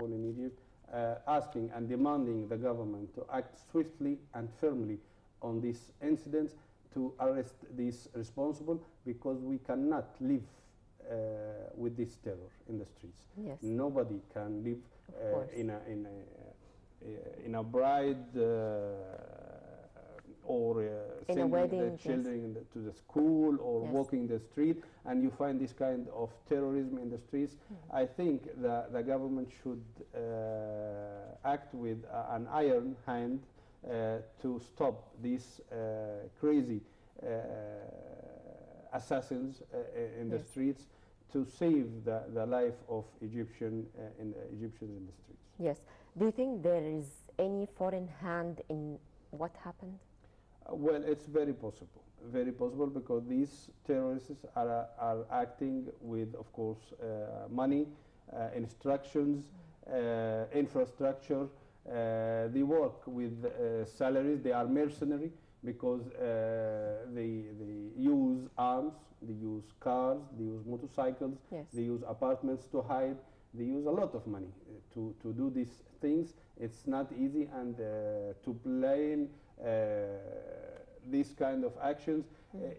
in Egypt, asking and demanding the government to act swiftly and firmly on these incidents to arrest these responsible, because we cannot live with this terror in the streets. Yes. Nobody can live in a bride or sending the children to the school or walking the street, and you find this kind of terrorism in the streets. I think the government should act with an iron hand to stop these crazy assassins in the streets, to save the life of Egyptians in the streets. Yes. Do you think there is any foreign hand in what happened? Well, it's very possible, because these terrorists are acting with, of course, money, instructions, infrastructure. They work with salaries. They are mercenary, because they use arms, they use cars, they use motorcycles, they use apartments to hide. They use a lot of money to do these things. It's not easy, and to plan these kind of actions,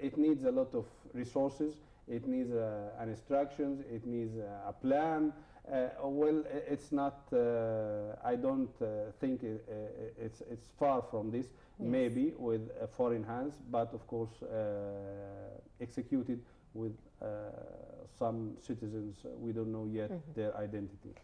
it needs a lot of resources. It needs an instructions. It needs a plan. Well, it's not. I don't think it's far from this. Maybe with foreign hands, but of course executed with some citizens. We don't know yet their identity.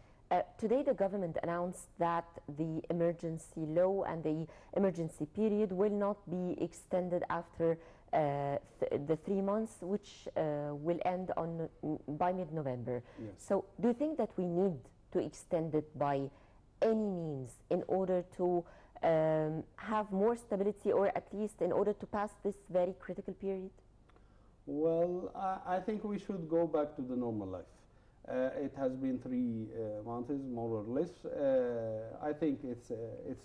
Today the government announced that the emergency law and the emergency period will not be extended after the 3 months, which will end by mid-November. Yes. So do you think that we need to extend it by any means in order to have more stability, or at least in order to pass this very critical period? Well, I think we should go back to the normal life. It has been 3 months, more or less. I think it's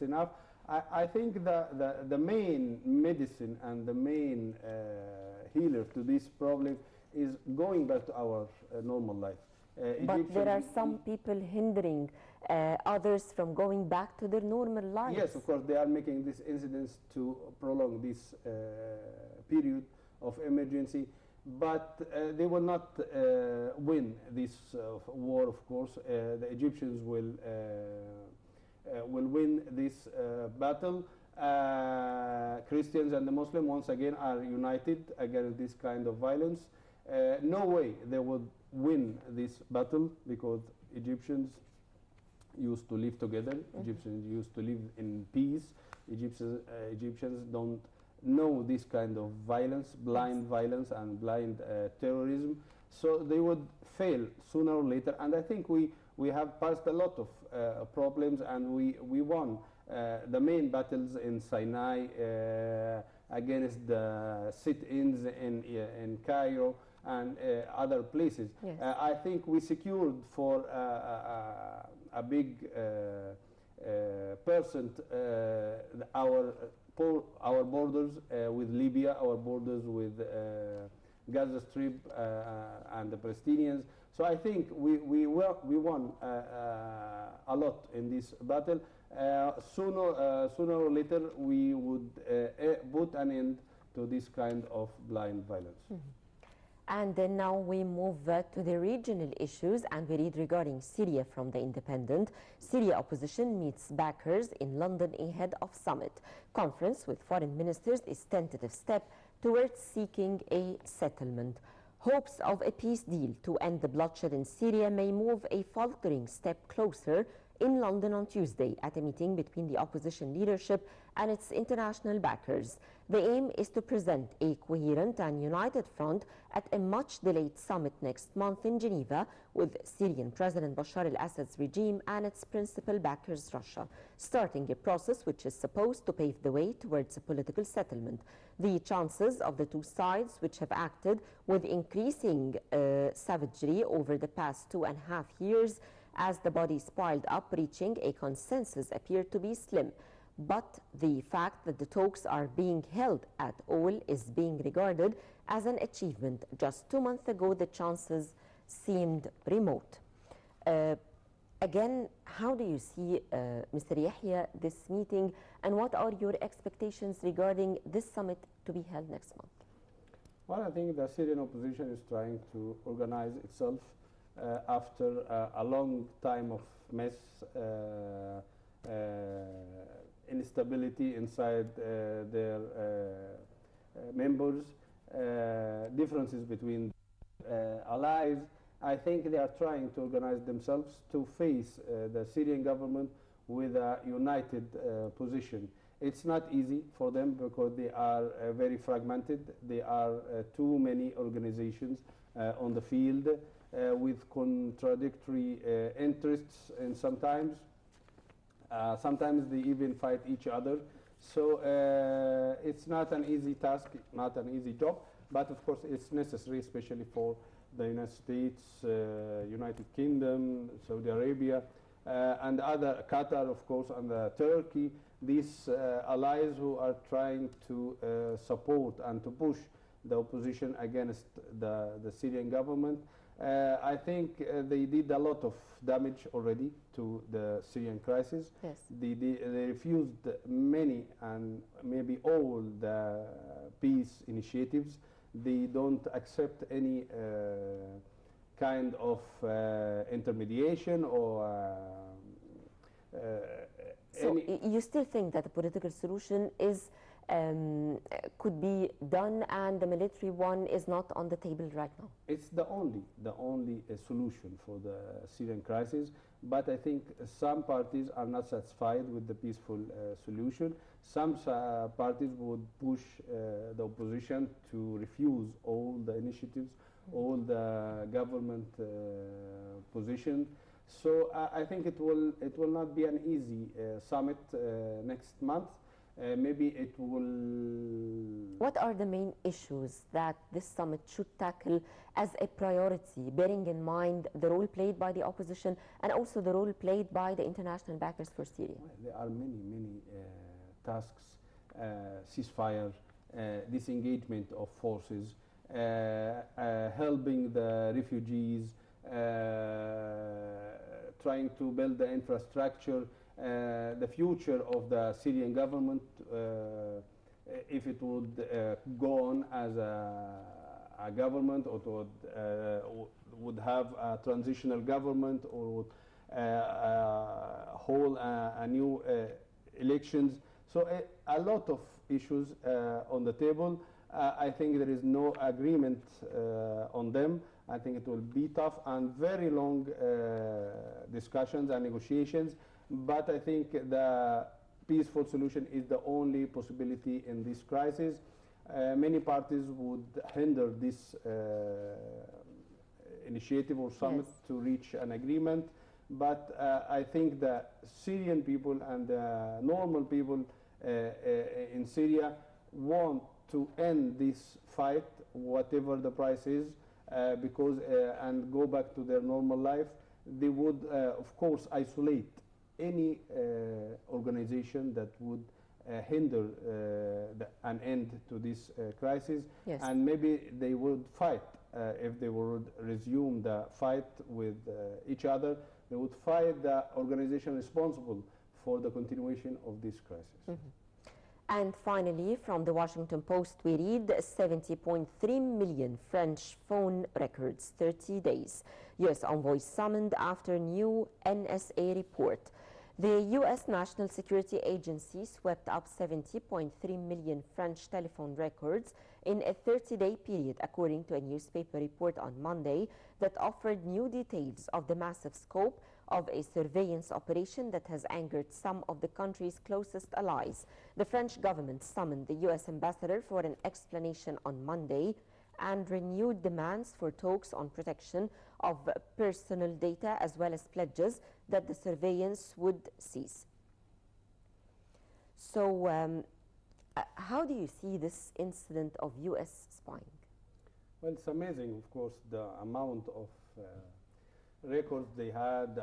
enough. I think the main medicine and the main healer to this problem is going back to our normal life. But there are some people hindering others from going back to their normal lives. Yes, of course, they are making these incidents to prolong this period of emergency, but they will not win this war, of course. The Egyptians will win this battle. Christians and the Muslims, once again, are united against this kind of violence. No way they would win this battle, because Egyptians used to live together. Egyptians used to live in peace. Egyptians don't know this kind of violence, blind violence and blind terrorism. So they would fail sooner or later. And I think we have passed a lot of problems, and we won the main battles in Sinai against the sit-ins in Cairo and other places. Yes. I think we secured for a big percent our borders with Libya, our borders with Gaza Strip and the Palestinians. So I think we won a lot in this battle. Sooner or later we would put an end to this kind of blind violence. And then now we move to the regional issues, and we read regarding Syria from The Independent. Syria opposition meets backers in London ahead of summit. Conference with foreign ministers is tentative step towards seeking a settlement. Hopes of a peace deal to end the bloodshed in Syria may move a faltering step closer in London on Tuesday at a meeting between the opposition leadership and its international backers. The aim is to present a coherent and united front at a much-delayed summit next month in Geneva with Syrian President Bashar al-Assad's regime and its principal backers, Russia, starting a process which is supposed to pave the way towards a political settlement. The chances of the two sides, which have acted with increasing savagery over the past 2.5 years as the bodies piled up, reaching a consensus appear to be slim. But the fact that the talks are being held at all is being regarded as an achievement. Just 2 months ago, the chances seemed remote. Again, how do you see, Mr. Yehia, this meeting, and what are your expectations regarding this summit to be held next month? Well, I think the Syrian opposition is trying to organize itself after a long time of mess, instability inside their members, differences between allies. I think they are trying to organize themselves to face the Syrian government with a united position. It's not easy for them because they are very fragmented. There are too many organizations on the field with contradictory interests, and sometimes they even fight each other. So it's not an easy task, not an easy job, but of course it's necessary, especially for the United States, United Kingdom, Saudi Arabia, and other, Qatar, of course, and Turkey, these allies who are trying to support and to push the opposition against the Syrian government. I think they did a lot of damage already to the Syrian crisis. Yes. They refused many and maybe all the peace initiatives. They don't accept any kind of intermediation or so you still think that the political solution is could be done and the military one is not on the table right now? It's the only solution for the Syrian crisis, but I think some parties are not satisfied with the peaceful solution. Some parties would push the opposition to refuse all the initiatives, all the government position. So I think it will not be an easy summit next month. Maybe it will... What are the main issues that this summit should tackle as a priority, bearing in mind the role played by the opposition and also the role played by the international backers for Syria? Well, there are many tasks, ceasefire, disengagement of forces, helping the refugees, trying to build the infrastructure, the future of the Syrian government, if it would go on as a government, or would have a transitional government, or would hold a new elections. So a lot of issues on the table. I think there is no agreement on them. I think it will be tough and very long discussions and negotiations. But I think the peaceful solution is the only possibility in this crisis. Many parties would hinder this initiative or summit to reach an agreement. But I think the Syrian people and the normal people in Syria want to end this fight, whatever the price is, because and go back to their normal life. They would, of course, isolate any organization that would hinder an end to this crisis. Yes. And maybe they would fight if they would resume the fight with each other. They would fight the organization responsible for the continuation of this crisis. Mm-hmm. And finally, from the Washington Post, we read 70.3 million French phone records, 30 days. U.S. envoy summoned after new NSA report. The U.S. National Security Agency swept up 70.3 million French telephone records in a 30-day period, according to a newspaper report on Monday that offered new details of the massive scope of a surveillance operation that has angered some of the country's closest allies. The French government summoned the U.S. ambassador for an explanation on Monday and renewed demands for talks on protection of personal data, as well as pledges that the surveillance would cease. So how do you see this incident of U.S. spying? Well, it's amazing, of course, the amount of records they had,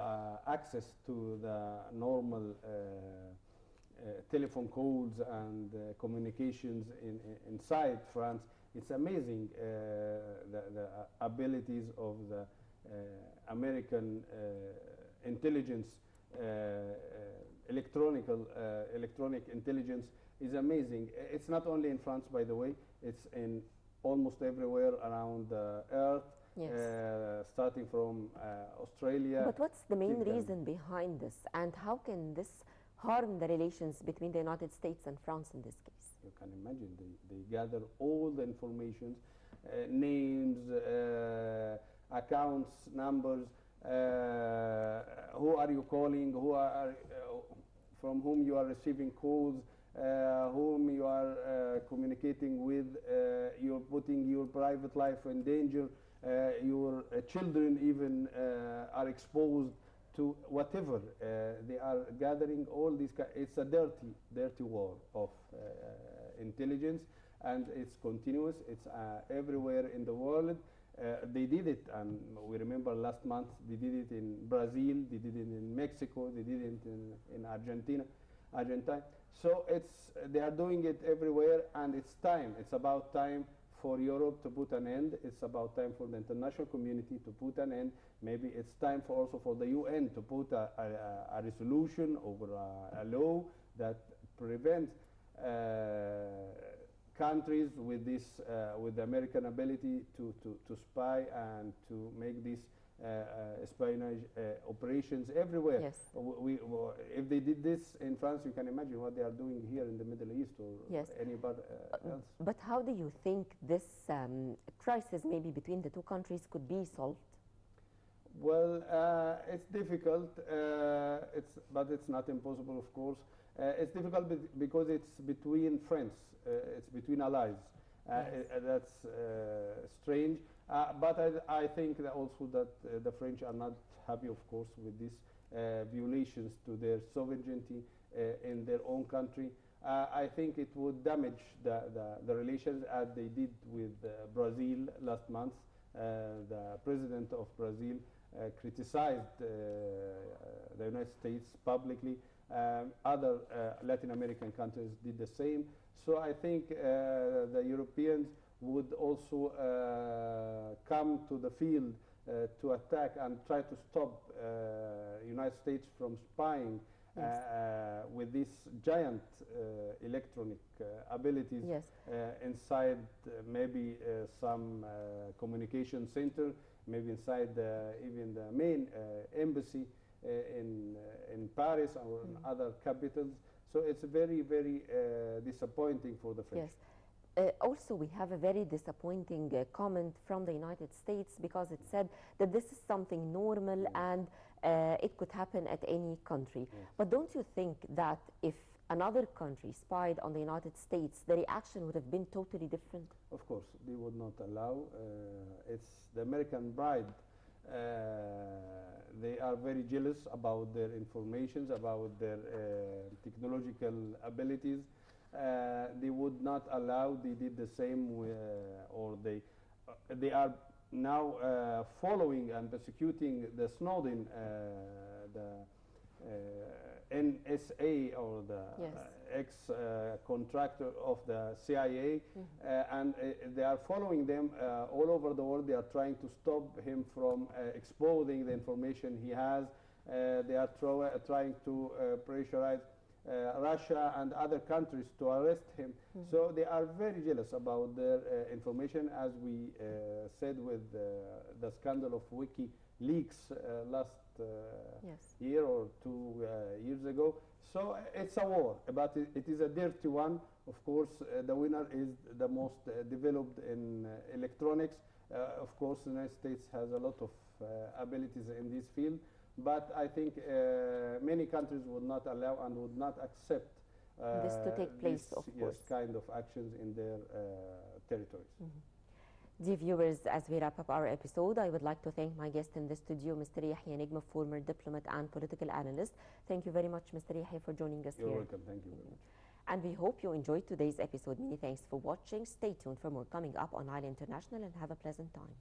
access to the normal telephone calls and communications inside France. It's amazing the abilities of the American intelligence, electronic intelligence is amazing. It's not only in France, by the way. It's in almost everywhere around the earth, Yes. starting from Australia. But what's the main till then. reason behind this, and how can this harm the relations between the United States and France in this case? You can imagine they gather all the information, names, accounts, numbers, who are you calling, from whom you are receiving calls, whom you are communicating with, you're putting your private life in danger, your children even are exposed to whatever. They are gathering all these. It's a dirty war of intelligence, and it's continuous. It's everywhere in the world. They did it, and we remember last month they did it in Brazil, they did it in Mexico, they did it in Argentina. So they are doing it everywhere, and it's time. It's about time for Europe to put an end. It's about time for the international community to put an end. Maybe it's time also for the UN to put a resolution over a law that prevents countries with with the American ability to spy and to make these espionage operations everywhere. Yes. If they did this in France, you can imagine what they are doing here in the Middle East or Yes. anybody else. But how do you think this crisis maybe between the two countries could be solved? Well, it's difficult, but it's not impossible, of course. It's difficult because it's between friends, it's between allies. Yes. That's strange, but I think that also that the French are not happy, of course, with these violations to their sovereignty in their own country. I think it would damage the relations as they did with Brazil last month. The president of Brazil criticized the United States publicly. Other Latin American countries did the same. So I think the Europeans would also come to the field to attack and try to stop United States from spying. Yes. With these giant electronic abilities. Yes. Inside maybe some communication center, maybe inside even the main embassy in Paris or in other capitals. So it's very, very disappointing for the French. Yes. Also, we have a very disappointing comment from the United States because it said that this is something normal and it could happen at any country. Yes. But don't you think that if another country spied on the United States, the reaction would have been totally different? Of course, they would not allow. It's the American bride. They are very jealous about their informations, about their technological abilities. They would not allow. They did the same, or they are now following and persecuting the Snowden, the NSA, or the Yes. ex-contractor of the CIA, and they are following them all over the world. They are trying to stop him from exposing the information he has. They are trying to pressurize Russia and other countries to arrest him. So they are very jealous about their information, as we said with the scandal of WikiLeaks last Yes. year or 2 years ago. So it's a war, but it is a dirty one. Of course, the winner is the most developed in electronics. Of course, the United States has a lot of abilities in this field. But I think many countries would not allow and would not accept This to take place, of course. Yes, kind of actions in their territories. Dear viewers, as we wrap up our episode, I would like to thank my guest in the studio, Mr. Yehia Negm, former diplomat and political analyst. Thank you very much, Mr. Yehia, for joining us You're here. welcome. Thank you very much. And we hope you enjoyed today's episode. Many thanks for watching. Stay tuned for more coming up on Nile International, and have a pleasant time.